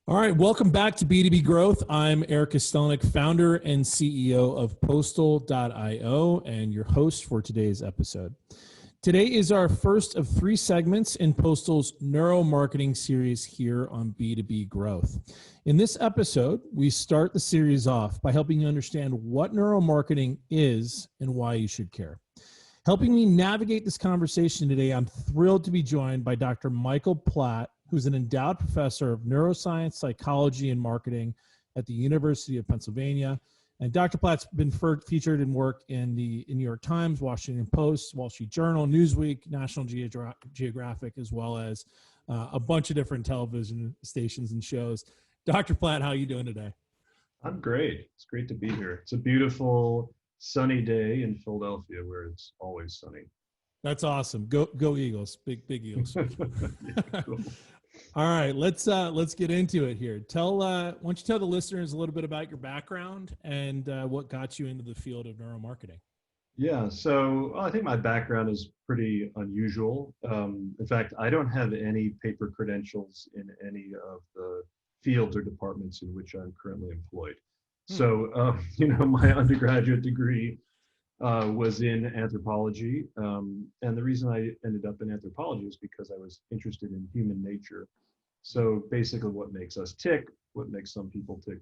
All right, welcome back to B2B Growth. I'm Erik Kostelnik, founder and CEO of Postal.io and your host for today's episode. Today is our first of 3 segments in Postal's Neuromarketing Series here on B2B Growth. In this episode, we start the series off by helping you understand what neuromarketing is and why you should care. Helping me navigate this conversation today, I'm thrilled to be joined by Dr. Michael Platt, who's an endowed professor of neuroscience, psychology, and marketing at the University of Pennsylvania. And Dr. Platt's been featured in work in the New York Times, Washington Post, Wall Street Journal, Newsweek, National Geographic, as well as a bunch of different television stations and shows. Dr. Platt, how are you doing today? I'm great. It's great to be here. It's a beautiful sunny day in Philadelphia where it's always sunny. That's awesome. Go Eagles. Big Eagles. Yeah, cool. All right, let's get into it here. Why don't you tell the listeners a little bit about your background and what got you into the field of neuromarketing? Yeah, so I think my background is pretty unusual. In fact, I don't have any paper credentials in any of the fields or departments in which I'm currently employed. So, my undergraduate degree was in anthropology. And the reason I ended up in anthropology is because I was interested in human nature. So basically what makes us tick, what makes some people tick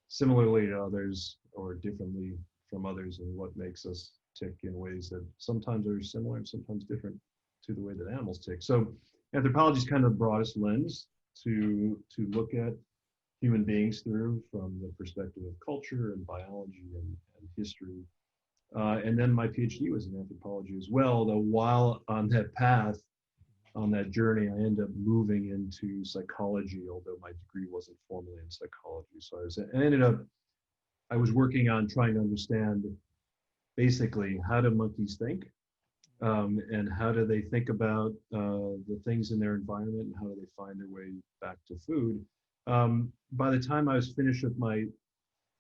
similarly to others or differently from others, and what makes us tick in ways that sometimes are similar and sometimes different to the way that animals tick. So anthropology is kind of the broadest lens to look at human beings through from the perspective of culture and biology and history. And then my PhD was in anthropology as well, though while on that path, on that journey, I ended up moving into psychology, although my degree wasn't formally in psychology. So I was working on trying to understand basically how do monkeys think, and how do they think about the things in their environment, and how do they find their way back to food. By the time I was finished with my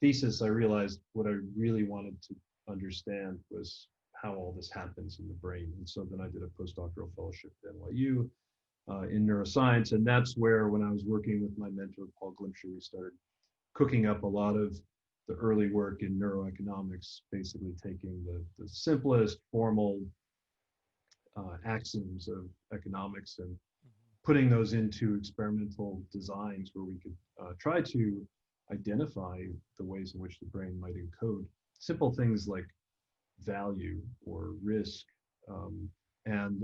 thesis, I realized what I really wanted to understand was how all this happens in the brain. And so then I did a postdoctoral fellowship at NYU in neuroscience. And that's where, when I was working with my mentor, Paul Glimcher, we started cooking up a lot of the early work in neuroeconomics, basically taking the simplest formal axioms of economics and putting those into experimental designs where we could try to identify the ways in which the brain might encode simple things like value or risk, and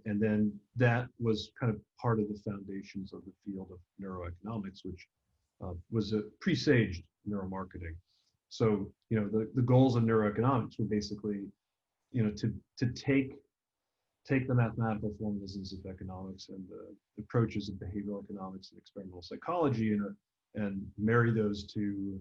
then that was kind of part of the foundations of the field of neuroeconomics, which was a presaged neuromarketing. So the goals of neuroeconomics were basically to take the mathematical formalisms of economics and the approaches of behavioral economics and experimental psychology and marry those to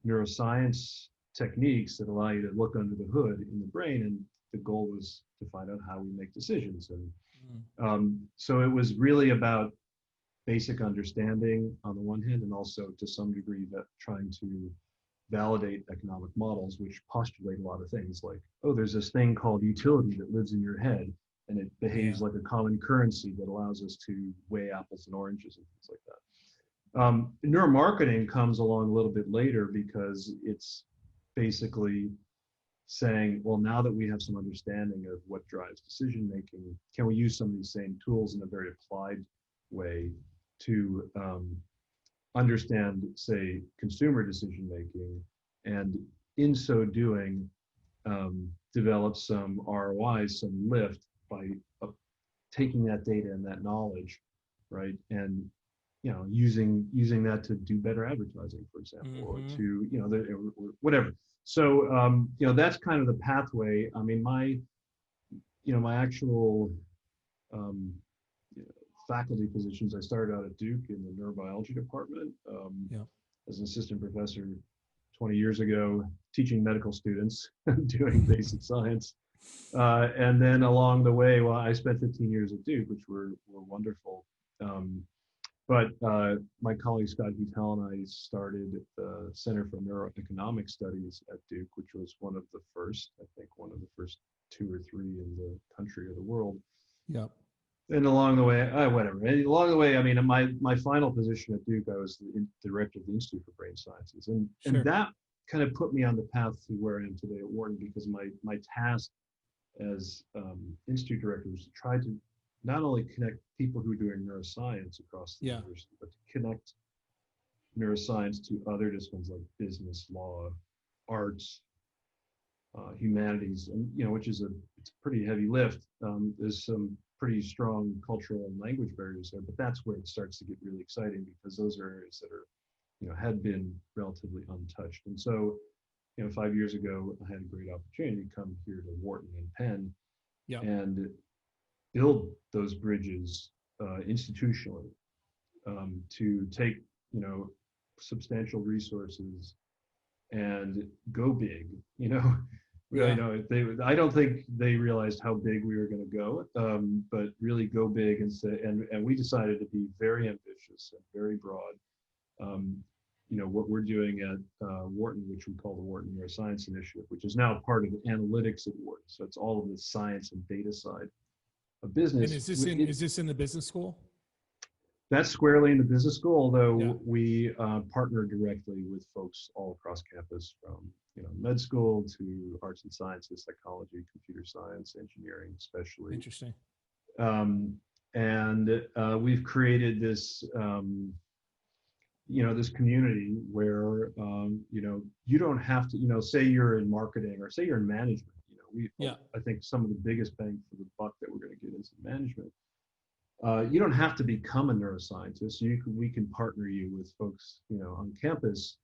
neuroscience techniques that allow you to look under the hood in the brain. And the goal was to find out how we make decisions. And so it was really about basic understanding on the one hand, and also to some degree that trying to validate economic models, which postulate a lot of things like, oh, there's this thing called utility that lives in your head, and it behaves like a common currency that allows us to weigh apples and oranges and things like that. Neuromarketing comes along a little bit later because it's basically saying, well, now that we have some understanding of what drives decision making, can we use some of these same tools in a very applied way to understand, say, consumer decision making, and in so doing, develop some ROIs, some lift by taking that data and that knowledge, right, and using that to do better advertising, for example, or to whatever. So that's kind of the pathway. I mean, my actual faculty positions, I started out at Duke in the neurobiology department as an assistant professor 20 years ago, teaching medical students, doing basic science. And then along the way, well, I spent 15 years at Duke, which were wonderful. But my colleague Scott Hutel and I started the Center for Neuroeconomic Studies at Duke, which was one of the first 2 or 3 in the country or the world. Yep. And along the way, whatever. And along the way, I mean, my final position at Duke, I was the director of the Institute for Brain Sciences, and Sure. that kind of put me on the path to where I am today at Wharton, because my task as institute director was to try to not only connect people who are doing neuroscience across the Yeah. university, but to connect neuroscience to other disciplines like business, law, arts, humanities, and which is it's a pretty heavy lift. There's some pretty strong cultural and language barriers there, but that's where it starts to get really exciting, because those are areas that are had been relatively untouched. And so 5 years ago, I had a great opportunity to come here to Wharton and Penn Yeah. and build those bridges institutionally, to take substantial resources and go big. Yeah. I don't think they realized how big we were going to go, but really go big and say, and we decided to be very ambitious and very broad. What we're doing at Wharton, which we call the Wharton Neuroscience Initiative, which is now part of the analytics at Wharton. So it's all of the science and data side of And business. is this in the business school? That's squarely in the business school, Yeah. although we partner directly with folks all across campus, from med school to arts and sciences, psychology, computer science, engineering, especially. Interesting. And we've created this this community where you don't have to say you're in marketing or say you're in management. Yeah. I think some of the biggest bang for the buck that we're going to get is in management. You don't have to become a neuroscientist. We can partner you with folks on campus,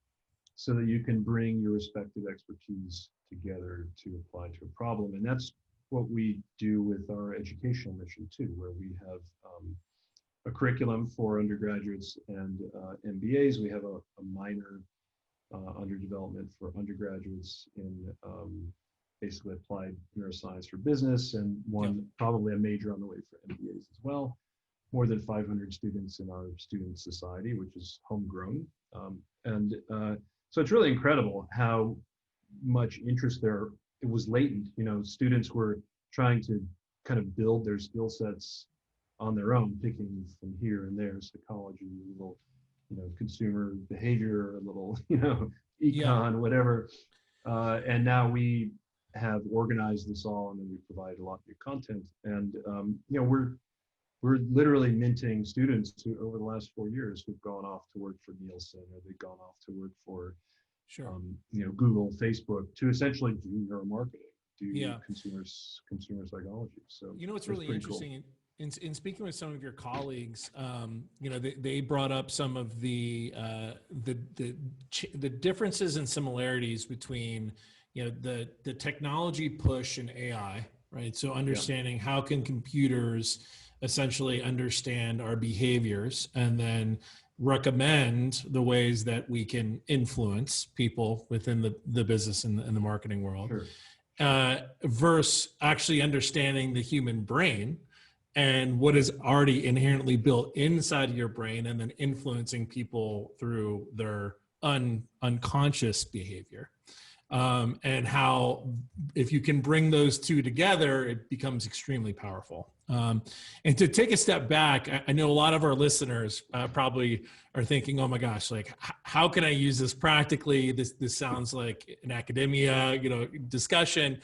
so that you can bring your respective expertise together to apply to a problem. And that's what we do with our educational mission too, where we have a curriculum for undergraduates and MBAs. We have a minor under development for undergraduates in basically applied neuroscience for business, and one probably a major on the way for MBAs as well. More than 500 students in our student society, which is homegrown. So it's really incredible how much interest there. It was latent. Students were trying to kind of build their skill sets on their own, picking from here and there, psychology, a little, consumer behavior, a little, econ, whatever. And now we have organized this all, and then we provide a lot of new content. And we're literally minting students who, over the last 4 years, who've gone off to work for Nielsen, or they've gone off to work for, Google, Facebook, to essentially do neuromarketing, do consumer psychology. So what's really interesting, cool. In speaking with some of your colleagues, they brought up some of the differences and similarities between the technology push and AI, right? So understanding how can computers essentially understand our behaviors and then recommend the ways that we can influence people within the business and the marketing world, versus actually understanding the human brain and what is already inherently built inside of your brain, and then influencing people through their unconscious behavior. And how, if you can bring those two together, it becomes extremely powerful. And to take a step back, I know a lot of our listeners probably are thinking, "Oh my gosh, like how can I use this practically? This sounds like an academia, discussion."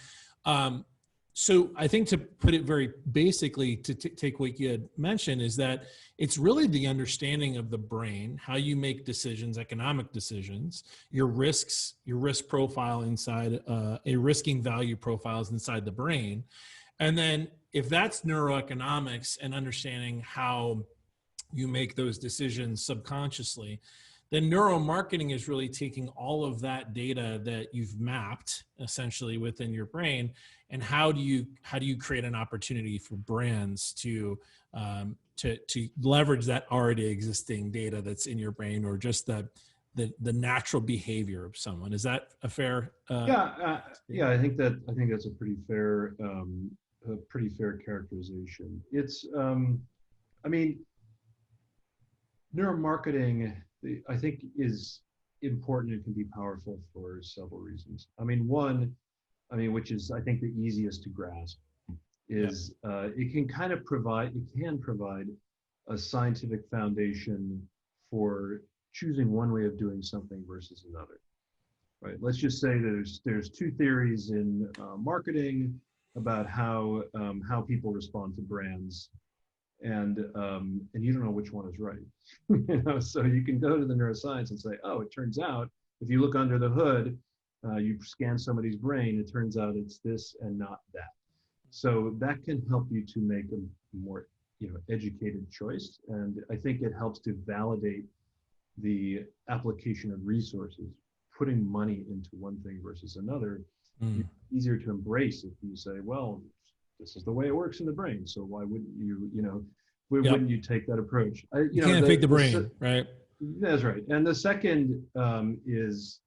So I think, to put it very basically, to take what you had mentioned, is that it's really the understanding of the brain, how you make decisions, economic decisions, your risks, your risk profile inside, a risking value profiles inside the brain. And then if that's neuroeconomics and understanding how you make those decisions subconsciously, then neuromarketing is really taking all of that data that you've mapped essentially within your brain, and how do you create an opportunity for brands to leverage that already existing data that's in your brain, or just the natural behavior of someone. Is that a fair? I think that's a pretty fair characterization. It's neuromarketing, I think, is important and can be powerful for several reasons. One, which is, I think, the easiest to grasp, is it can provide a scientific foundation for choosing one way of doing something versus another. Right. Let's just say there's two theories in marketing about how people respond to brands, and you don't know which one is right. So you can go to the neuroscience and say, oh, it turns out if you look under the hood, you scan somebody's brain, it turns out it's this and not that. So that can help you to make a more educated choice, and I think it helps to validate the application of resources. Putting money into one thing versus another, easier to embrace if you say, well, this is the way it works in the brain, so why wouldn't wouldn't you take that approach? You can't fake the brain, right? That's right. And the second is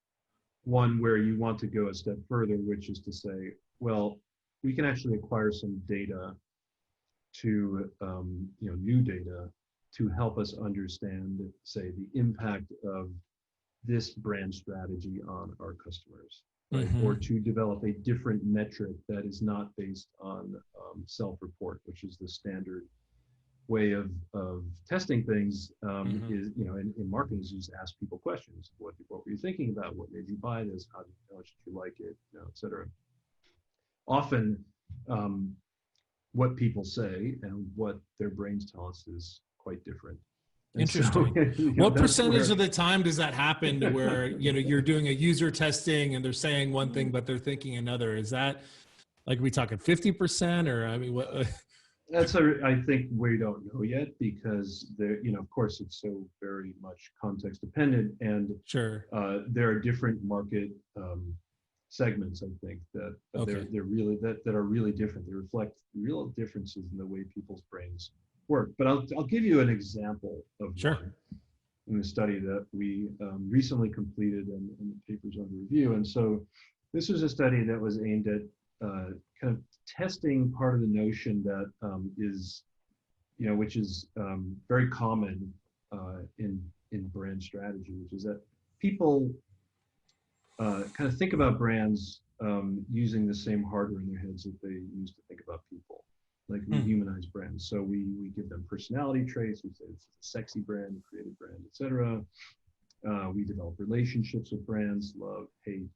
one where you want to go a step further, which is to say, well, we can actually acquire some data to, new data to help us understand, say, the impact of this brand strategy on our customers, right? Or to develop a different metric that is not based on self-report, which is the standard way of testing things. Is in marketing, is just ask people questions. What were you thinking about? What made you buy this? How much did you like it? Et cetera. Often, what people say and what their brains tell us is quite different. Interesting. So, what percentage of the time does that happen to where, you're doing a user testing and they're saying one thing, but they're thinking another? Is that like, are we talking 50%, or, I mean, what? I think we don't know yet, because of course it's so very much context dependent, and sure, there are different market segments, I think, that they're really that are really different. They reflect real differences in the way people's brains work. But I'll give you an example of one in the study that we recently completed, and the paper's under review. And so this was a study that was aimed at kind of testing part of the notion that which is very common in brand strategy, which is that people kind of think about brands using the same hardware in their heads that they use to think about people. Like, we humanize brands. So we give them personality traits. We say it's a sexy brand, a creative brand, et cetera. We develop relationships with brands, love, hate.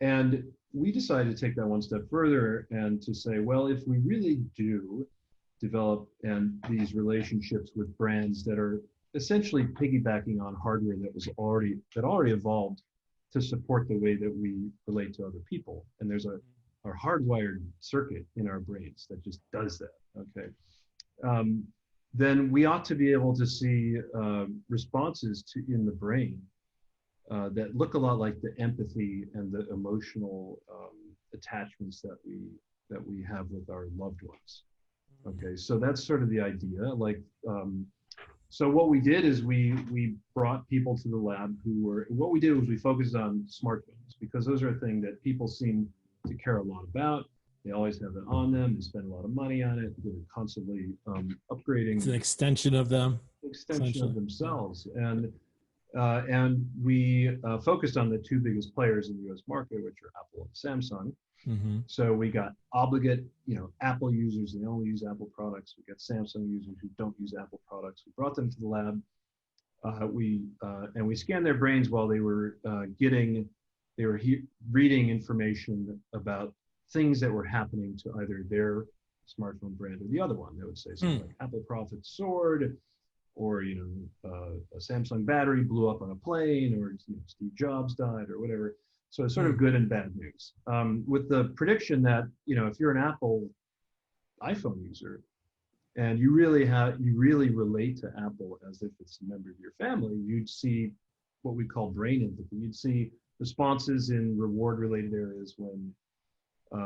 And we decided to take that one step further and to say, well, if we really do develop these relationships with brands that are essentially piggybacking on hardware that already evolved to support the way that we relate to other people, and there's our hardwired circuit in our brains that just does that, okay? Then we ought to be able to see responses in the brain that look a lot like the empathy and the emotional attachments that we have with our loved ones. Okay, so that's sort of the idea. Like, so what we did is we brought people to the lab what we did was we focused on smartphones, because those are a thing that people seem to care a lot about. They always have it on them. They spend a lot of money on it. They're constantly upgrading. It's an extension of them. Extension of themselves. And we focused on the two biggest players in the US market, which are Apple and Samsung. So we got obligate, Apple users, they only use Apple products. We got Samsung users who don't use Apple products. We brought them to the lab. And we scanned their brains while they were reading information about things that were happening to either their smartphone brand or the other one. They would say something like Apple profits soared, or a Samsung battery blew up on a plane, or Steve Jobs died, or whatever. So it's sort of good and bad news, with the prediction that if you're an Apple iPhone user and you really relate to Apple as if it's a member of your family, you'd see what we call brain empathy. You'd see responses in reward-related areas when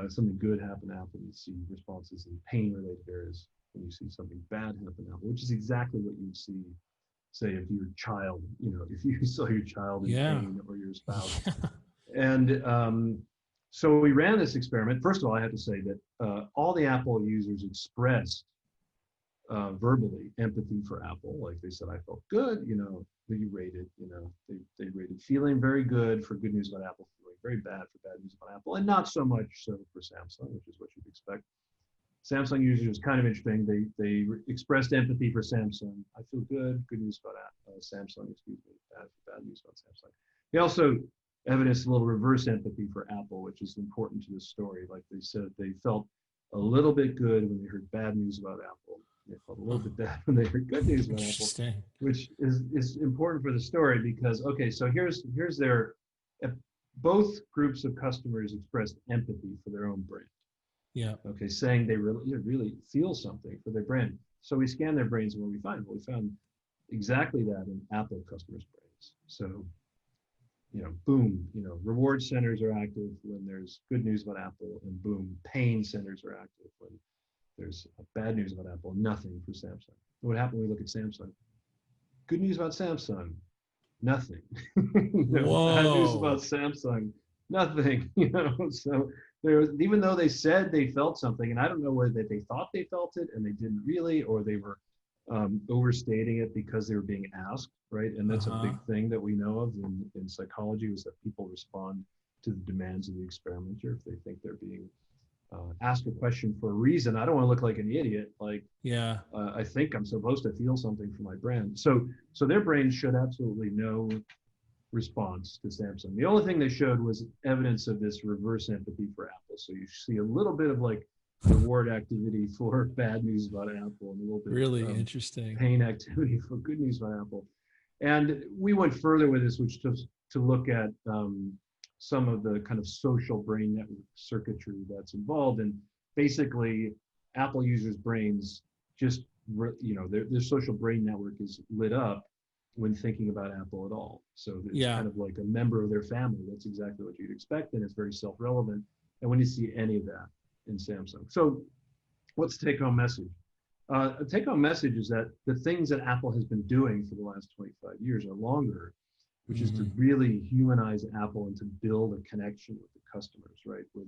something good happened to Apple. You see responses in pain-related areas when you see something bad happen to Apple, which is exactly what you'd see, say, if your child, if you saw your child in pain, or your spouse. And so we ran this experiment. First of all, I have to say that all the Apple users expressed verbally empathy for Apple. Like, they said, I felt good, that you rated, they rated feeling very good for good news about Apple, feeling very bad for bad news about Apple, and not so much so for Samsung, which is what you'd expect. Samsung users was kind of interesting. They expressed empathy for Samsung. I feel good. Good news about Samsung. Excuse me. Bad news about Samsung. They also evidenced a little reverse empathy for Apple, which is important to this story. Like they said, they felt a little bit good when they heard bad news about Apple. They felt a little bit bad when they heard good news about Apple, which is important for the story because, okay, so here's their, both groups of customers expressed empathy for their own brand. Yeah. Okay, saying they really feel something for their brand. So we scanned their brains, and what we find? Well, we found exactly that in Apple customers' brains. So, boom, reward centers are active when there's good news about Apple, and boom, pain centers are active when there's bad news about Apple. Nothing for Samsung. What happened when we look at Samsung? Good news about Samsung. Nothing. Bad news about Samsung. Nothing. So there was, even though they said they felt something, and I don't know whether they thought they felt it and they didn't really, or they were overstating it because they were being asked, right? And that's a big thing that we know of in psychology, is that people respond to the demands of the experimenter if they think they're being asked a question for a reason. I don't want to look like an idiot. Like, I think I'm supposed to feel something for my brand. So their brains showed absolutely no response to Samsung. The only thing they showed was evidence of this reverse empathy for Apple. So you see a little bit of like reward activity for bad news about Apple, and a little bit really interesting pain activity for good news about Apple. And we went further with this, which to look at some of the kind of social brain network circuitry that's involved. And basically, Apple users' brains just, their social brain network is lit up when thinking about Apple at all. So it's kind of like a member of their family. That's exactly what you'd expect, and it's very self-relevant. And when you see any of that in Samsung. So what's the take-home message? A take-home message is that the things that Apple has been doing for the last 25 years or longer, which is to really humanize Apple and to build a connection with the customers, right? Where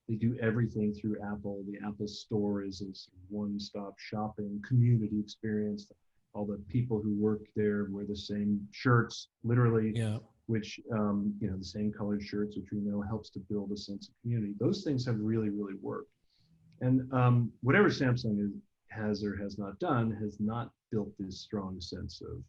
they do everything through Apple. The Apple Store is this one-stop shopping community experience. All the people who work there wear the same shirts, literally, which, the same colored shirts, which we know helps to build a sense of community. Those things have really, really worked. And whatever Samsung has or has not done has not built this strong sense of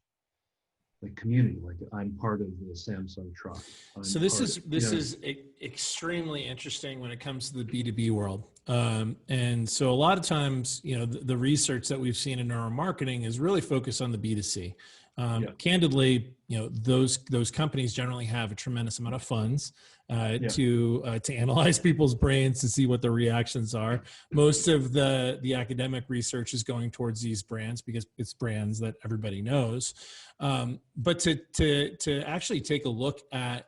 like community, like I'm part of the Samsung tribe. So this is extremely interesting when it comes to the B2B world. And so a lot of times, the research that we've seen in neuromarketing is really focused on the B2C. Candidly, those companies generally have a tremendous amount of funds to analyze people's brains to see what the reactions are. Most of the academic research is going towards these brands because it's brands that everybody knows. But to actually take a look at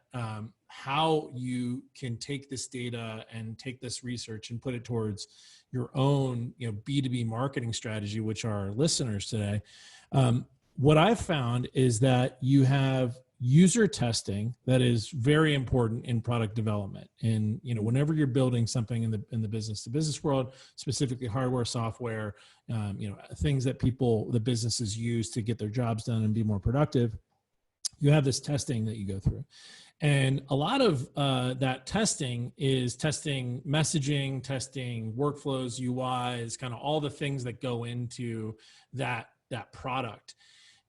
how you can take this data and take this research and put it towards your own B2B marketing strategy, which are our listeners today. What I've found is that you have user testing that is very important in product development. And whenever you're building something in the business to business world, specifically hardware, software, things that the businesses use to get their jobs done and be more productive, you have this testing that you go through. And a lot of that testing is testing messaging, testing workflows, UIs, kind of all the things that go into that product.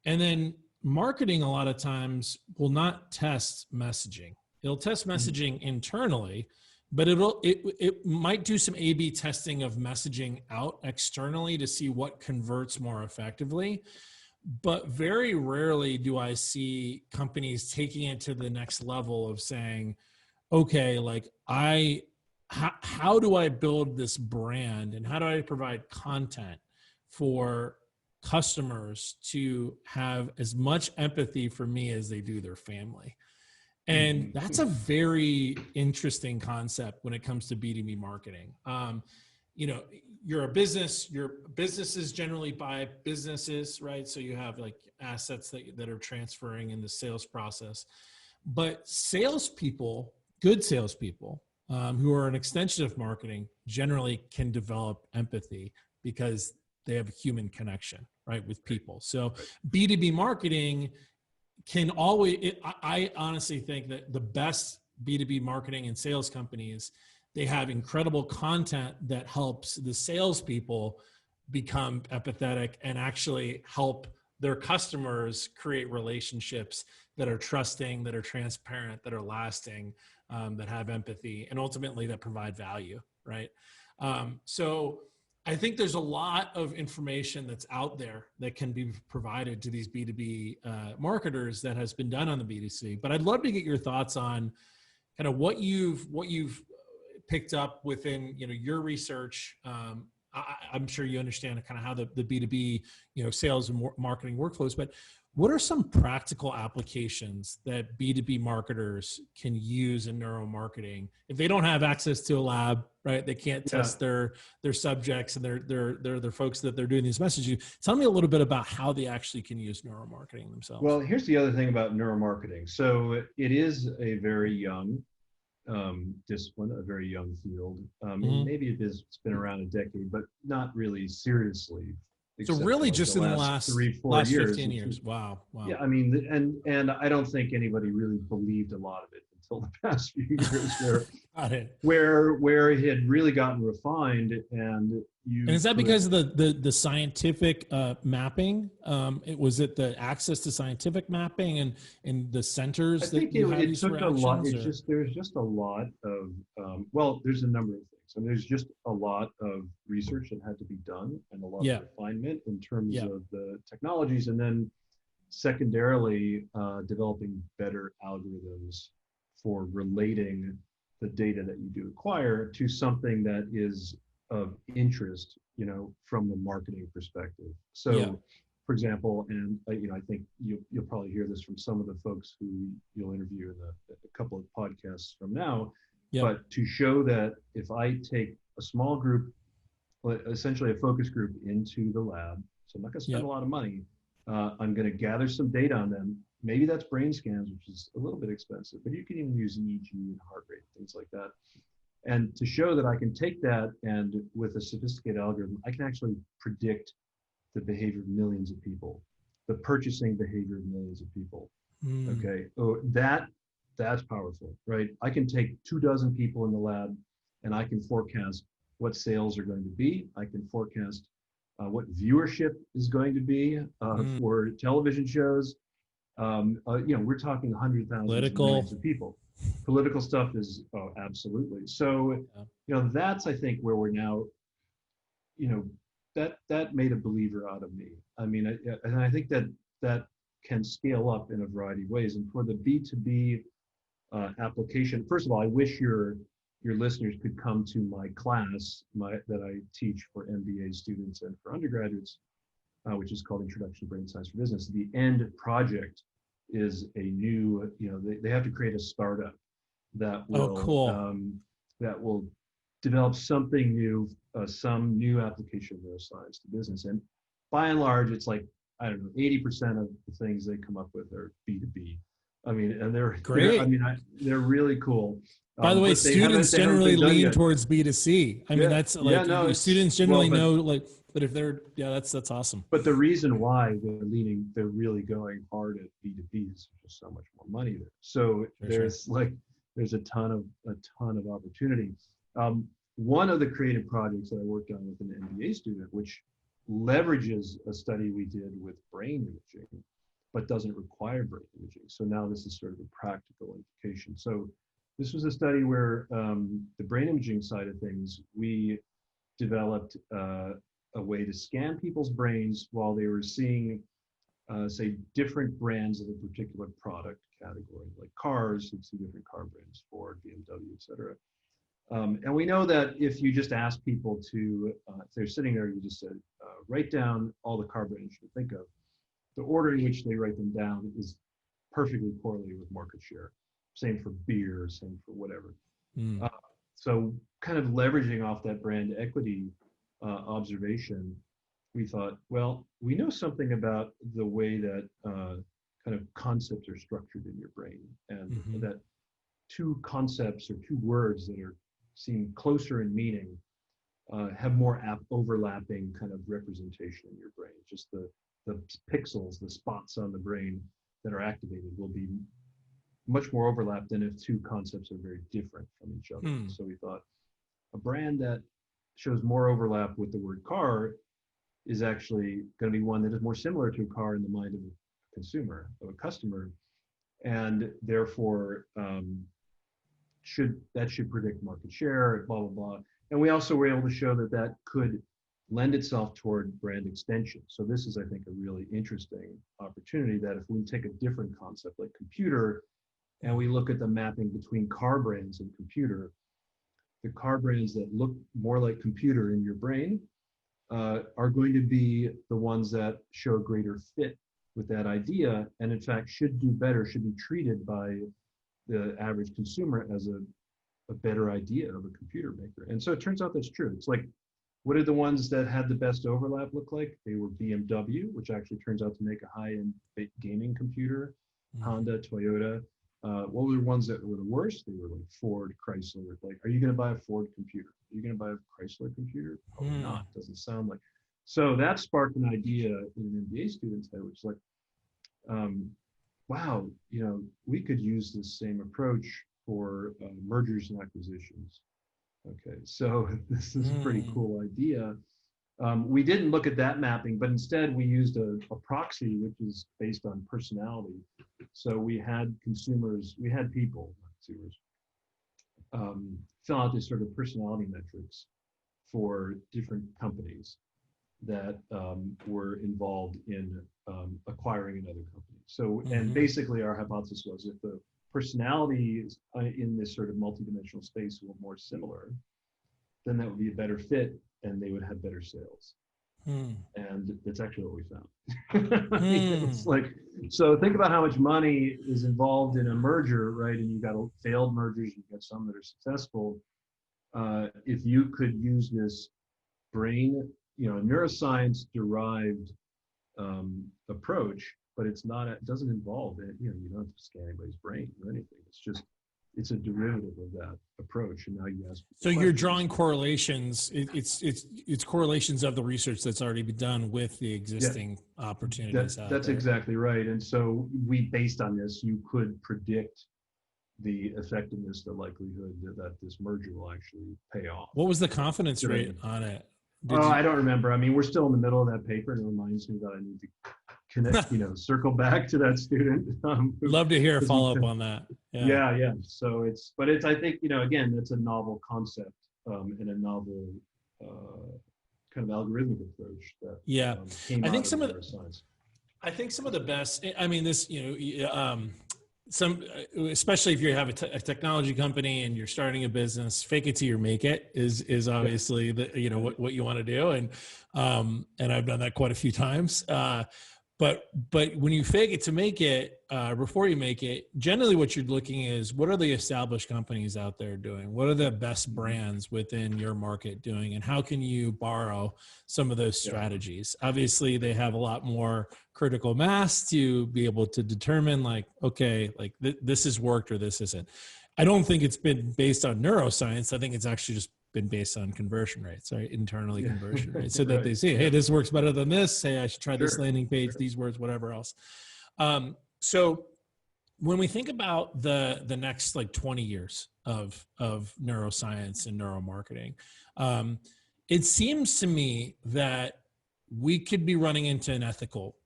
And then marketing a lot of times will not test messaging. It'll test messaging internally, but it might do some A/B testing of messaging out externally to see what converts more effectively. But very rarely do I see companies taking it to the next level of saying, okay, like how do I build this brand and how do I provide content for customers to have as much empathy for me as they do their family? And that's a very interesting concept when it comes to B2B marketing. You're a business, your businesses generally buy businesses, right? So you have like assets that are transferring in the sales process. But salespeople, good salespeople, who are an extension of marketing, generally can develop empathy because they have a human connection, right, with people. So B2B marketing can always, I honestly think that the best B2B marketing and sales companies they have incredible content that helps the salespeople become empathetic and actually help their customers create relationships that are trusting, that are transparent, that are lasting, that have empathy, and ultimately that provide value, right? So I think there's a lot of information that's out there that can be provided to these B2B marketers that has been done on the B2C. But I'd love to get your thoughts on kind of what you've picked up within your research. I'm sure you understand kind of how the B2B sales and marketing workflows, but what are some practical applications that B2B marketers can use in neuromarketing if they don't have access to a lab, right? They can't test their subjects and their folks that they're doing these messages. Tell me a little bit about how they actually can use neuromarketing themselves. Well, here's the other thing about neuromarketing. So it is a very young discipline, a very young field. Maybe it's been around a decade, but not really seriously. So really just in the last 3-4 years. 15 years. Wow. Yeah, I mean, and I don't think anybody really believed a lot of it until the past few years where it had really gotten refined and is that because of the scientific mapping? Was it the access to scientific mapping and the centers? I think it took a lot. There's just a lot of there's a number of things. And there's just a lot of research that had to be done and a lot of refinement in terms of the technologies. And then secondarily, developing better algorithms for relating the data that you do acquire to something that is of interest, from the marketing perspective. So, for example, and I think you'll probably hear this from some of the folks who you'll interview in a couple of podcasts from now. But to show that if I take a small group, essentially a focus group into the lab, so I'm not going to spend a lot of money, I'm going to gather some data on them. Maybe that's brain scans, which is a little bit expensive, but you can even use EEG and heart rate, things like that. And to show that I can take that and with a sophisticated algorithm, I can actually predict the behavior of millions of people, the purchasing behavior of millions of people. Okay, that's powerful, right? I can take 24 people in the lab and I can forecast what sales are going to be. I can forecast what viewership is going to be for television shows. We're talking 100,000 millions of people. Political stuff is absolutely. So, that's, I think, where we're now, that made a believer out of me. I mean, and I think that can scale up in a variety of ways. And for the B2B application, first of all, I wish your listeners could come to my class that I teach for MBA students and for undergraduates, which is called Introduction to Brain Science for Business. The end project is a new, they have to create a startup that will that will develop something new, some new application of neuroscience to business. And by and large, it's like, I don't know, 80% of the things they come up with are B2B. I mean, and they're great. They're really cool. By the way, students generally lean towards B2C. I mean, that's like students generally know, like, but if they're, that's awesome. But the reason why they're really going hard at B2B is just so much more money there. So there's a ton of opportunity. One of the creative projects that I worked on with an MBA student, which leverages a study we did with brain imaging, but doesn't require brain imaging. So now this is sort of a practical implication. So this was a study where the brain imaging side of things, we developed a way to scan people's brains while they were seeing, say, different brands of a particular product category, like cars. You'd see different car brands, Ford, BMW, et cetera. And we know that if you just ask people to, if they're sitting there, you just said, write down all the car brands you think of, the order in which they write them down is perfectly correlated with market share. Same for beer, same for whatever. So kind of leveraging off that brand equity observation, we thought, well, we know something about the way that kind of concepts are structured in your brain, and that two concepts or two words that seem closer in meaning have more overlapping kind of representation in your brain. Just the pixels, the spots on the brain that are activated will be much more overlapped than if two concepts are very different from each other. So we thought, a brand that shows more overlap with the word car is actually going to be one that is more similar to a car in the mind of a consumer, of a customer, and therefore should predict market share, blah, blah, blah. And we also were able to show that that could lend itself toward brand extension. So this is, I think, a really interesting opportunity that if we take a different concept like computer and we look at the mapping between car brands and computer, the car brands that look more like computer in your brain are going to be the ones that show a greater fit with that idea, and in fact should do better, should be treated by the average consumer as a better idea of a computer maker. And so it turns out that's true. It's like, what are the ones that had the best overlap look like? They were BMW, which actually turns out to make a high-end gaming computer, Honda, Toyota. What were the ones that were the worst? They were like Ford, Chrysler. Like, are you going to buy a Ford computer? Are you going to buy a Chrysler computer? Probably not. Doesn't sound like. So that sparked an idea in an MBA student's head, which is like, wow, we could use this same approach for mergers and acquisitions. Okay, so this is a pretty cool idea. We didn't look at that mapping, but instead we used a proxy, which is based on personality. So we had people, consumers, fill out this sort of personality metrics for different companies that were involved in acquiring another company. So, and basically our hypothesis was if the personalities in this sort of multidimensional space were more similar, then that would be a better fit and they would have better sales. And that's actually what we found. It's like, so think about how much money is involved in a merger, right? And you've got failed mergers, you've got some that are successful. If you could use this brain, neuroscience derived approach, but it doesn't involve it. You don't have to scan anybody's brain or anything. It's a derivative of that approach. And now you ask. So you're drawing correlations. It's correlations of the research that's already been done with the existing opportunities. That's exactly right. And so based on this, you could predict the effectiveness, the likelihood that this merger will actually pay off. What was the confidence rate on it? I don't remember. I mean, we're still in the middle of that paper, and it reminds me that I need to connect, circle back to that student. Love to hear a follow-up on that. Yeah. So I think, again, that's a novel concept and a novel kind of algorithmic approach that came out of neuroscience. I think some of the best, I mean, this, especially if you have a technology company and you're starting a business, fake it till you make it is obviously what you want to do. And I've done that quite a few times. But when you fake it to make it, before you make it, generally what you're looking is, what are the established companies out there doing? What are the best brands within your market doing? And how can you borrow some of those strategies? Obviously, they have a lot more critical mass to be able to determine this has worked or this isn't. I don't think it's been based on neuroscience. I think it's actually just been based on conversion rates, right? Internally conversion rates, so that they see, hey, this works better than this. Hey, I should try this landing page, these words, whatever else. So when we think about the next 20 years of neuroscience and neuromarketing, it seems to me that we could be running into an ethical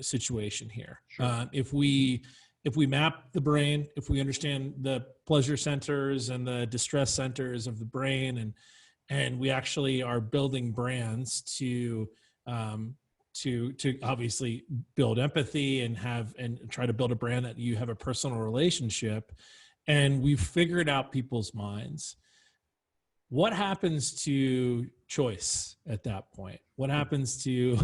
situation here. If we map the brain, if we understand the pleasure centers and the distress centers of the brain, and we actually are building brands to obviously build empathy and try to build a brand that you have a personal relationship, and we've figured out people's minds. What happens to choice at that point? What happens to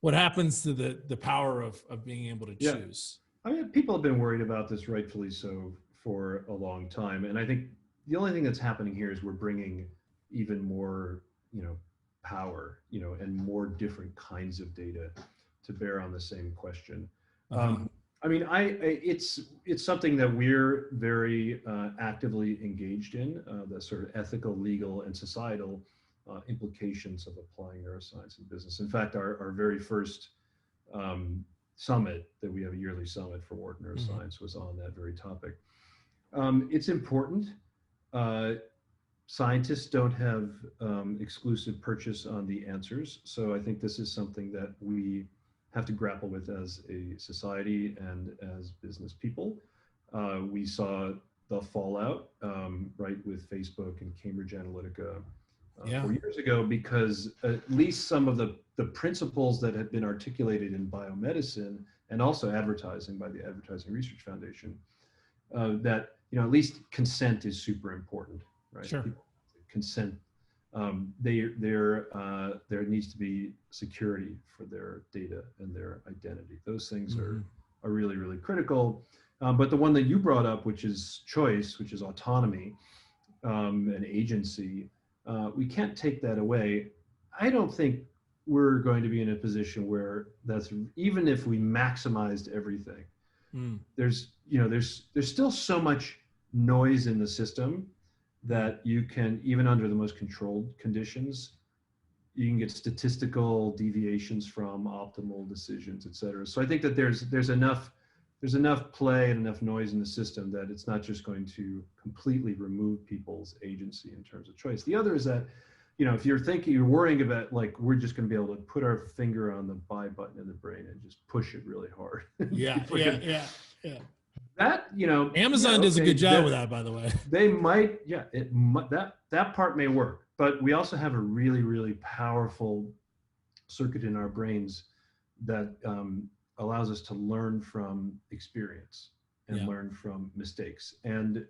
the power of being able to choose? I mean, people have been worried about this, rightfully so, for a long time. And I think the only thing that's happening here is we're bringing even more, power, and more different kinds of data to bear on the same question. I mean, it's something that we're very actively engaged in, the sort of ethical, legal, and societal implications of applying neuroscience in business. In fact, our very first summit that we have, a yearly summit for Wharton Neuroscience, was on that very topic. It's important. Scientists don't have exclusive purchase on the answers. So I think this is something that we have to grapple with as a society and as business people. We saw the fallout, right, with Facebook and Cambridge Analytica 4 years ago, because at least some of the principles that had been articulated in biomedicine and also advertising by the Advertising Research Foundation, that, at least consent is super important, right? Sure. Consent. There needs to be security for their data and their identity. Those things are really, really critical. But the one that you brought up, which is choice, which is autonomy and agency, we can't take that away. I don't think we're going to be in a position where that's, even if we maximized everything, there's still so much noise in the system that you can, even under the most controlled conditions, you can get statistical deviations from optimal decisions, et cetera. So I think that there's enough play and enough noise in the system that it's not just going to completely remove people's agency in terms of choice. The other is that, if you're worrying about, like, we're just going to be able to put our finger on the buy button in the brain and just push it really hard. Yeah. That, Amazon does a good job with that, by the way. They might, that part may work, but we also have a really, really powerful circuit in our brains that allows us to learn from experience and learn from mistakes. And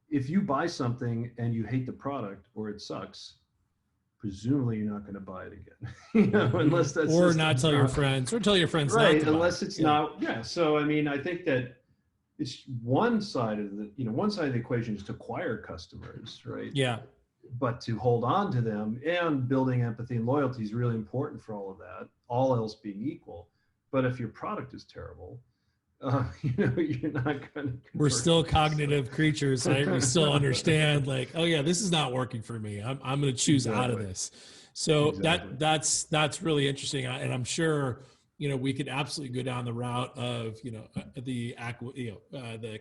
if you buy something and you hate the product or it sucks, presumably you're not going to buy it again, unless that's, or not tell your friends, or tell your friends, right? not to unless buy. It's not. Yeah. So I mean, I think that it's one side of the equation is to acquire customers, right? Yeah. But to hold on to them and building empathy and loyalty is really important for all of that, all else being equal. But if your product is terrible, you're not going to. We're still cognitive creatures, right? We still understand, like, oh yeah, this is not working for me. I'm going to choose out of this. So that's really interesting, and I'm sure we could absolutely go down the route of the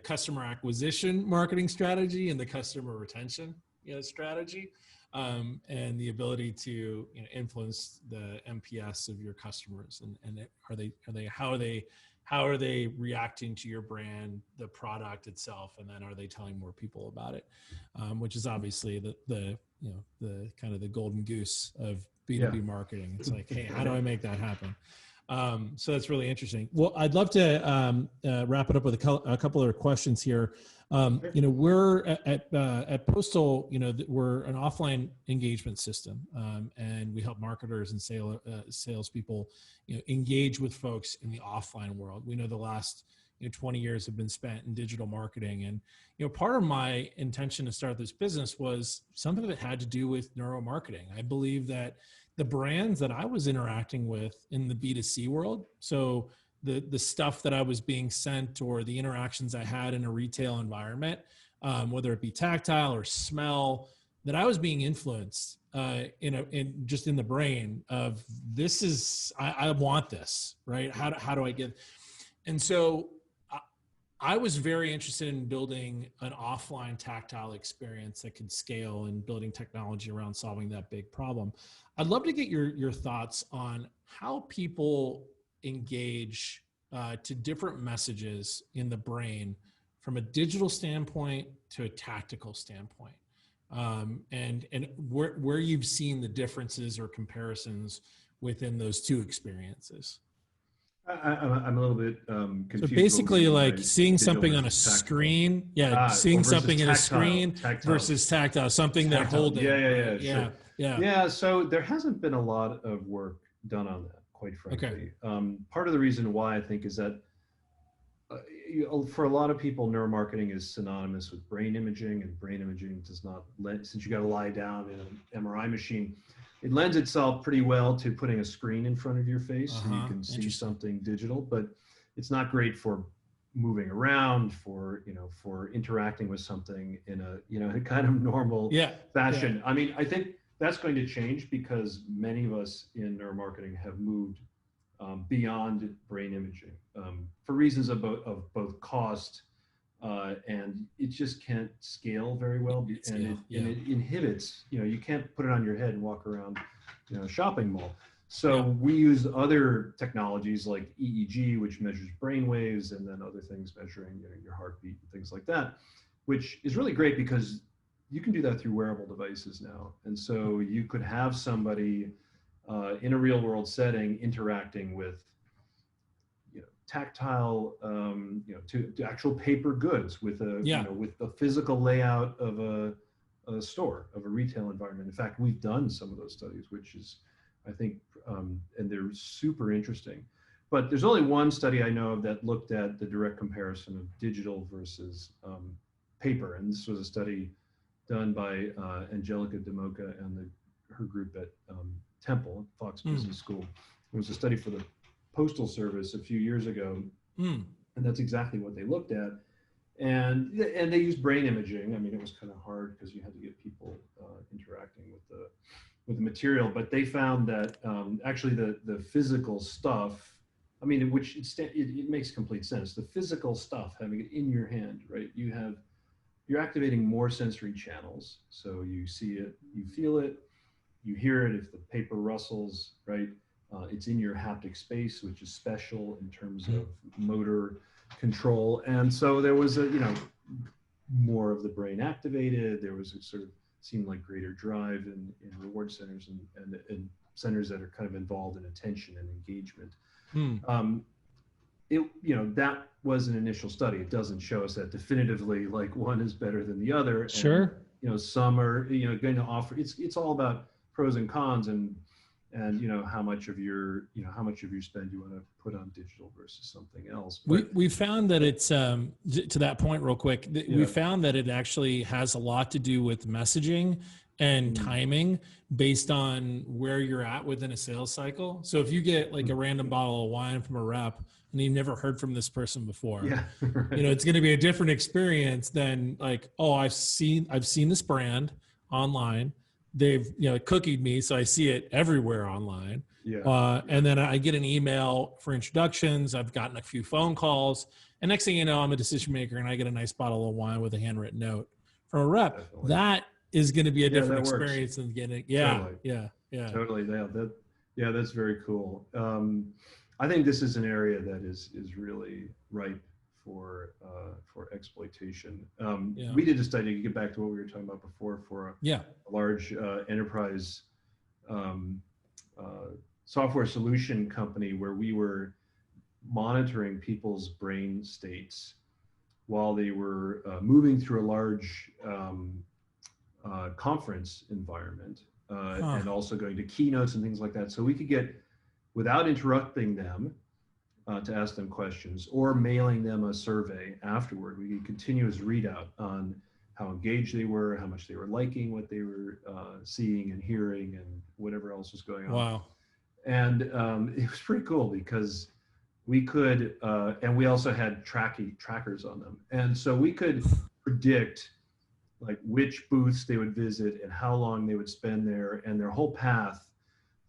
customer acquisition marketing strategy and the customer retention strategy, and the ability to influence the NPS of your customers, and how are they reacting to your brand, the product itself, and then are they telling more people about it, which is obviously the kind of the golden goose of B2B marketing. It's like, hey, how do I make that happen? So that's really interesting. Well, I'd love to wrap it up with a couple of questions here. We're at Postal, we're an offline engagement system, and we help marketers and salespeople, engage with folks in the offline world. We know the last 20 years have been spent in digital marketing, and part of my intention to start this business was something that had to do with neuromarketing. I believe that the brands that I was interacting with in the B2C world, so the stuff that I was being sent or the interactions I had in a retail environment, whether it be tactile or smell, that I was being influenced in the brain of, this is, I want this, right? How do I get? And so I was very interested in building an offline tactile experience that could scale, and building technology around solving that big problem. I'd love to get your thoughts on how people engage to different messages in the brain from a digital standpoint to a tactical standpoint, and where you've seen the differences or comparisons within those two experiences. I'm a little bit confused. So basically, like seeing something on a screen, seeing something in a screen versus tactile, something they're holding. Yeah. So there hasn't been a lot of work done on that, quite frankly. Okay. Part of the reason why, I think, is that for a lot of people, neuromarketing is synonymous with brain imaging, and brain imaging does not since you got to lie down in an MRI machine, it lends itself pretty well to putting a screen in front of your face so you can see something digital, but it's not great for moving around, for interacting with something in a kind of normal fashion. Yeah. I mean, I think that's going to change because many of us in neuromarketing have moved beyond brain imaging for reasons of both cost and it just can't scale very well, and it inhibits. You can't put it on your head and walk around, a shopping mall. So we use other technologies like EEG, which measures brain waves, and then other things measuring your heartbeat and things like that, which is really great because you can do that through wearable devices now. And so you could have somebody in a real world setting interacting with tactile, to actual paper goods with with the physical layout of a store, of a retail environment. In fact, we've done some of those studies, which is, I think, and they're super interesting. But there's only one study I know of that looked at the direct comparison of digital versus paper, and this was a study done by Angelica DeMoca and her group at Temple, Fox Business School. It was a study for the Postal Service a few years ago, and that's exactly what they looked at. And they used brain imaging. I mean, it was kind of hard because you had to get people interacting with the material, but they found that actually the physical stuff, I mean, which it makes complete sense. The physical stuff, having it in your hand, right? You're activating more sensory channels. So you see it, you feel it, you hear it. If the paper rustles, right? It's in your haptic space, which is special in terms of motor control. And so there was more of the brain activated. There was a sort of seemed like greater drive in reward centers and centers that are kind of involved in attention and engagement. That was an initial study. It doesn't show us that definitively, like one is better than the other. Sure. And, some are, going to offer, it's all about pros and cons and how much of your spend you want to put on digital versus something else. But we found that it's to that point real quick, we found that it actually has a lot to do with messaging and timing based on where you're at within a sales cycle. So if you get like a random bottle of wine from a rep and you've never heard from this person before, it's going to be a different experience than like, oh, I've seen this brand online. They've cookied me, so I see it everywhere online. And then I get an email for introductions. I've gotten a few phone calls, and next thing you know, I'm a decision maker, and I get a nice bottle of wine with a handwritten note from a rep. Definitely. That is going to be a different experience than getting. Totally. That's very cool. I think this is an area that is really ripe for exploitation. We did a study, to get back to what we were talking about before, for a large enterprise software solution company, where we were monitoring people's brain states while they were moving through a large conference environment, and also going to keynotes and things like that. So we could get, without interrupting them, to ask them questions or mailing them a survey afterward, we get continuous readout on how engaged they were, how much they were liking what they were seeing and hearing, and whatever else was going on. Wow. And it was pretty cool because we could, and we also had trackers on them. And so we could predict like which booths they would visit and how long they would spend there, and their whole path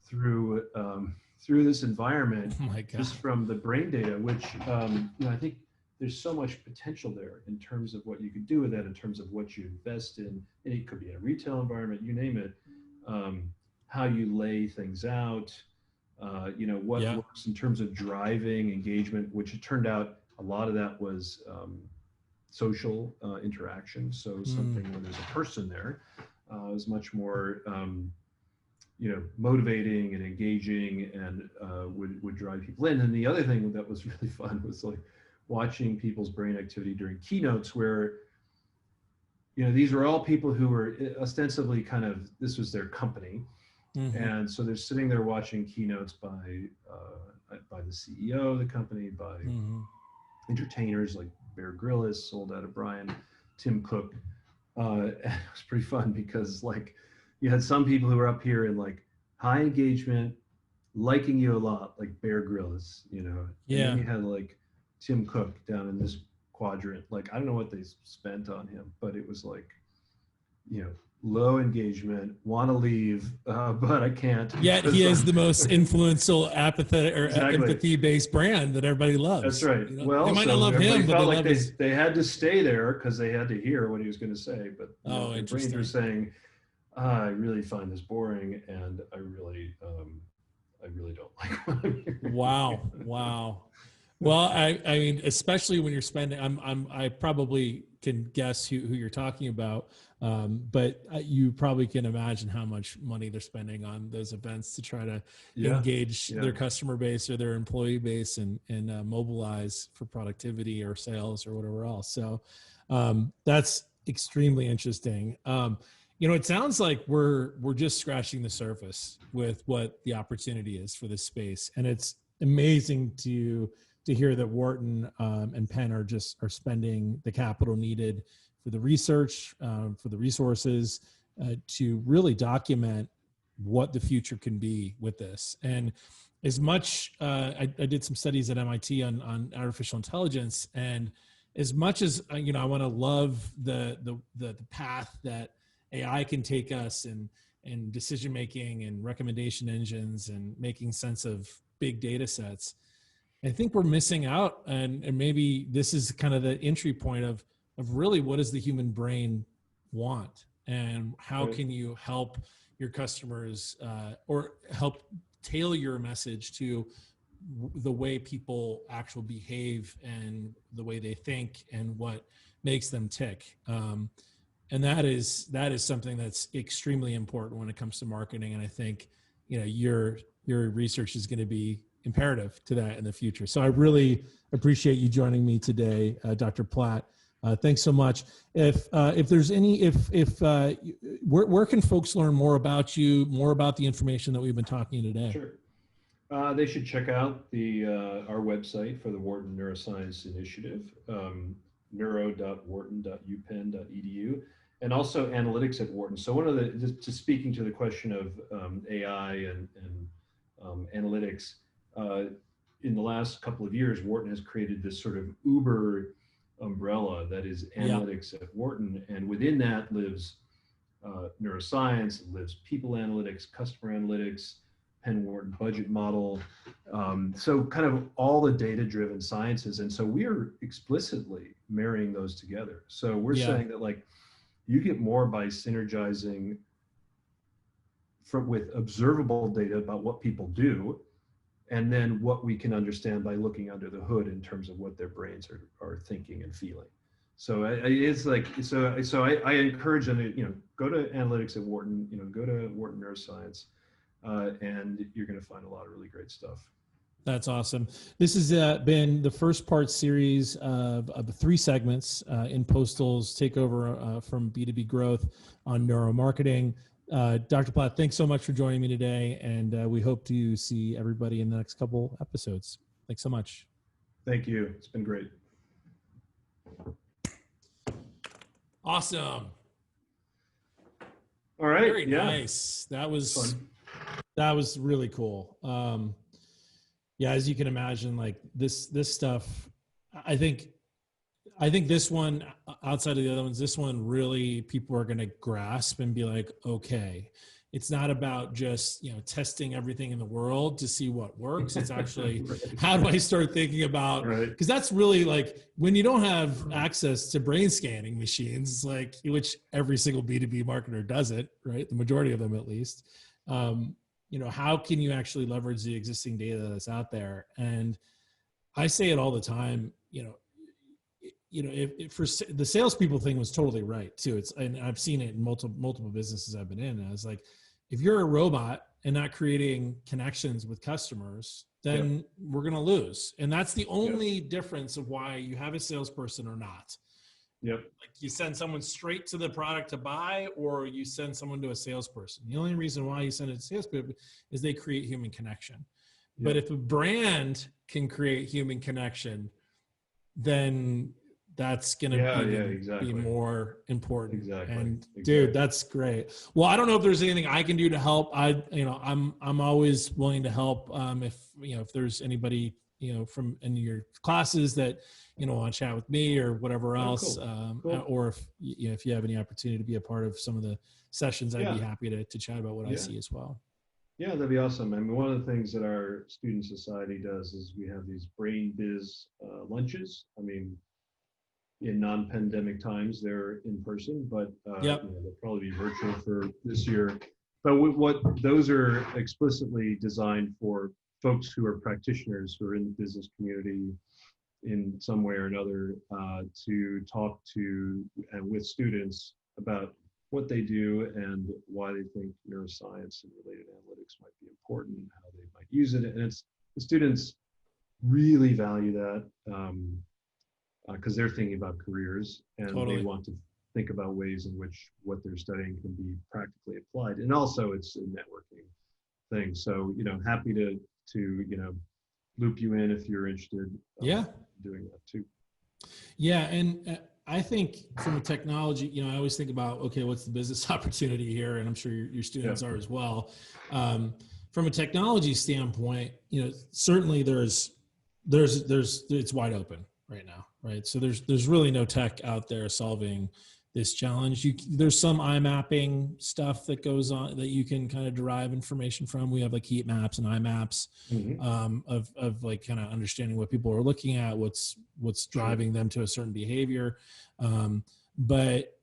through this environment, just from the brain data, which I think there's so much potential there in terms of what you could do with that, in terms of what you invest in. And it could be in a retail environment, you name it, how you lay things out, what works in terms of driving engagement, which it turned out a lot of that was social interaction. So something where there's a person there is much more motivating and engaging, and would drive people in. And the other thing that was really fun was like watching people's brain activity during keynotes, where these were all people who were ostensibly this was their company, and so they're sitting there watching keynotes by the CEO of the company, by entertainers like Bear Grylls, sold out of Brian, Tim Cook. It was pretty fun because like you had some people who were up here in like high engagement, liking you a lot, like Bear Grylls, and then you had like Tim Cook down in this quadrant. Like, I don't know what they spent on him, but it was like, low engagement, want to leave, but I can't. Yet he is the most influential, apathetic or Exactly. empathy-based brand that everybody loves. That's right. You know, Well, they might so not love him, but felt they like love his. they had to stay there because they had to hear what he was going to say. But their brains were saying, I really find this boring, and I really don't like what I'm hearing. Wow. Well, I mean, especially when you're spending, I probably can guess who you're talking about, but you probably can imagine how much money they're spending on those events to try to engage their customer base or their employee base and mobilize for productivity or sales or whatever else. So that's extremely interesting. It sounds like we're just scratching the surface with what the opportunity is for this space, and it's amazing to hear that Wharton and Penn are spending the capital needed for the research, for the resources, to really document what the future can be with this. And as much, I did some studies at MIT on artificial intelligence, and as much as I want to love the path that AI can take us and decision making and recommendation engines and making sense of big data sets, I think we're missing out, and maybe this is kind of the entry point of really what does the human brain want, and how can you help your customers or help tailor your message to the way people actually behave and the way they think and what makes them tick. And that is something that's extremely important when it comes to marketing. And I think, your research is going to be imperative to that in the future. So I really appreciate you joining me today, Dr. Platt. Thanks so much. If there's where can folks learn more about you, more about the information that we've been talking today? Sure. They should check out our website for the Wharton Neuroscience Initiative, neuro.wharton.upenn.edu, and also analytics at Wharton. So one of just speaking to the question of AI and analytics, in the last couple of years, Wharton has created this sort of Uber umbrella that is analytics at Wharton, and within that lives neuroscience, lives people analytics, customer analytics, Penn Wharton budget model. So kind of all the data-driven sciences. And so we're explicitly marrying those together. So we're saying that you get more by synergizing with observable data about what people do, and then what we can understand by looking under the hood in terms of what their brains are thinking and feeling. So it's so I encourage them to, go to analytics at Wharton, go to Wharton Neuroscience, and you're going to find a lot of really great stuff. That's awesome. This has been the first part series of 3 segments in Postal's takeover from B2B growth on neuromarketing. Dr. Platt, thanks so much for joining me today, and we hope to see everybody in the next couple episodes. Thanks so much. Thank you. It's been great. Awesome. All right. Very nice. That was fun. That was really cool. As you can imagine, this stuff, I think this one, outside of the other ones, this one really people are going to grasp and be like, okay, it's not about just, testing everything in the world to see what works. It's actually, how do I start thinking about, because that's really when you don't have access to brain scanning machines, which every single B2B marketer does it, right? The majority of them, at least. How can you actually leverage the existing data that's out there? And I say it all the time, if for the salespeople thing was totally right too. And I've seen it in multiple businesses I've been in. And I was like, if you're a robot and not creating connections with customers, then we're going to lose. And that's the only difference of why you have a salesperson or not. You send someone straight to the product to buy, or you send someone to a salesperson. The only reason why you send it to salespeople is they create human connection. But if a brand can create human connection, then that's going to be more important. And dude, that's great. Well, I don't know if there's anything I can do to help. I'm always willing to help. If there's anybody, from in your classes that, want to chat with me or whatever else. Cool. Or if you have any opportunity to be a part of some of the sessions, I'd be happy to chat about what I see as well. Yeah, that'd be awesome. I mean, one of the things that our student society does is we have these brain biz lunches. I mean, in non-pandemic times, they're in person, but they'll probably be virtual for this year. But what those are explicitly designed for folks who are practitioners who are in the business community in some way or another to talk to and with students about what they do and why they think neuroscience and related analytics might be important, how they might use it. And the students really value that because they're thinking about careers and they want to think about ways in which what they're studying can be practically applied. And also it's a networking thing. So, happy to loop you in if you're interested in doing that too. Yeah. And I think from a technology, I always think about, okay, what's the business opportunity here? And I'm sure your students are as well. From a technology standpoint, certainly it's wide open right now, right? So there's really no tech out there solving this challenge. There's some eye mapping stuff that goes on that you can kind of derive information from. We have like heat maps and eye maps of like kind of understanding what people are looking at, what's driving them to a certain behavior. But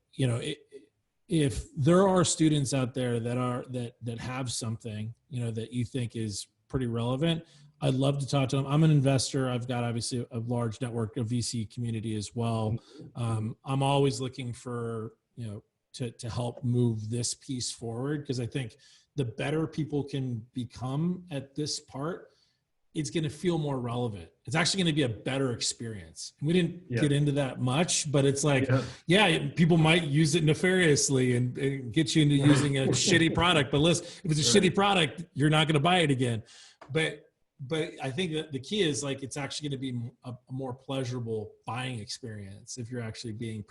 if there are students out there that have something, that you think is pretty relevant, I'd love to talk to them. I'm an investor. I've got obviously a large network of VC community as well. I'm always looking for, to help move this piece forward, because I think the better people can become at this part, it's going to feel more relevant. It's actually going to be a better experience. We didn't get into that much, but it's like, people might use it nefariously and get you into using a shitty product. But listen, if it's a shitty product, you're not going to buy it again. But I think that the key is like, it's actually going to be a more pleasurable buying experience if you're actually being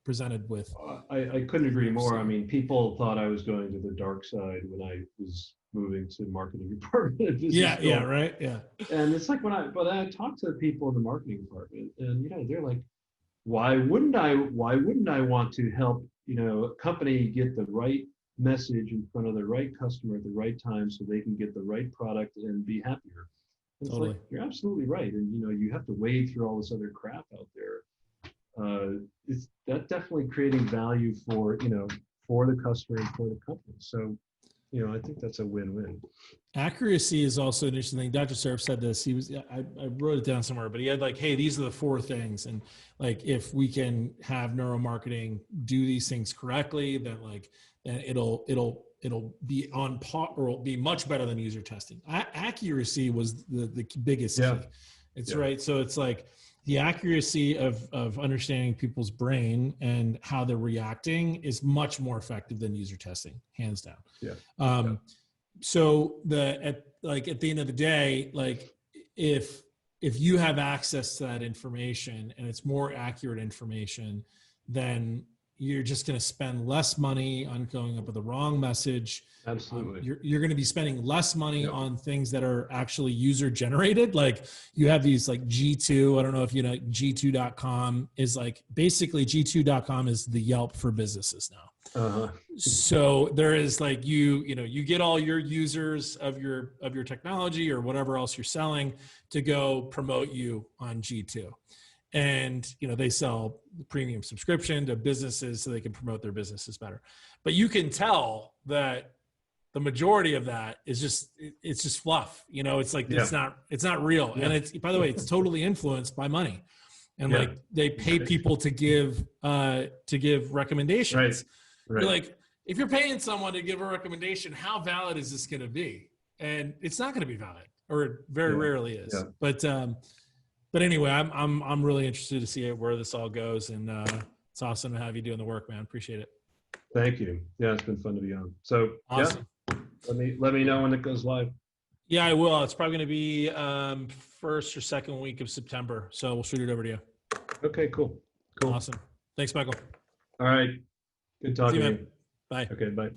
presented with. I couldn't agree more. I mean, people thought I was going to the dark side when I was moving to marketing department. Right. Yeah. And it's like when I talk to the people in the marketing department, and they're like, why wouldn't I want to help, a company get the right message in front of the right customer at the right time so they can get the right product and be happier. And it's like, you're absolutely right. And you have to wade through all this other crap out there. It's that definitely creating value for the customer and for the company. So I think that's a win-win. Accuracy is also an interesting thing. Dr. Serf said this. I wrote it down somewhere, but he had like, hey, these are the 4 things. And like, if we can have neuromarketing do these things correctly, then it'll be on par, or it'll be much better than user testing. Accuracy was the biggest key. It's right. So it's like the accuracy of understanding people's brain and how they're reacting is much more effective than user testing, hands down. So at the end of the day, like if you have access to that information and it's more accurate information, then you're just going to spend less money on going up with the wrong message. Absolutely. You're going to be spending less money on things that are actually user generated. Like you have these like G2, I don't know if you know, G2.com is like, basically G2.com is the Yelp for businesses now. So there is like, you get all your users of your technology or whatever else you're selling to go promote you on G2. And, they sell the premium subscription to businesses so they can promote their businesses better. But you can tell that the majority of that is it's just fluff. It's like, it's not real. And it's, by the way, it's totally influenced by money. And like they pay people to give recommendations. Right. You're like, if you're paying someone to give a recommendation, how valid is this going to be? And it's not going to be valid, or it very rarely is. But anyway, I'm really interested to see where this all goes, and it's awesome to have you doing the work, man. Appreciate it. Thank you. Yeah, it's been fun to be on. So awesome. Let me know when it goes live. Yeah, I will. It's probably going to be first or second week of September. So we'll shoot it over to you. Okay, cool. Awesome. Thanks, Michael. All right. Good talking to you. Bye. Okay, bye.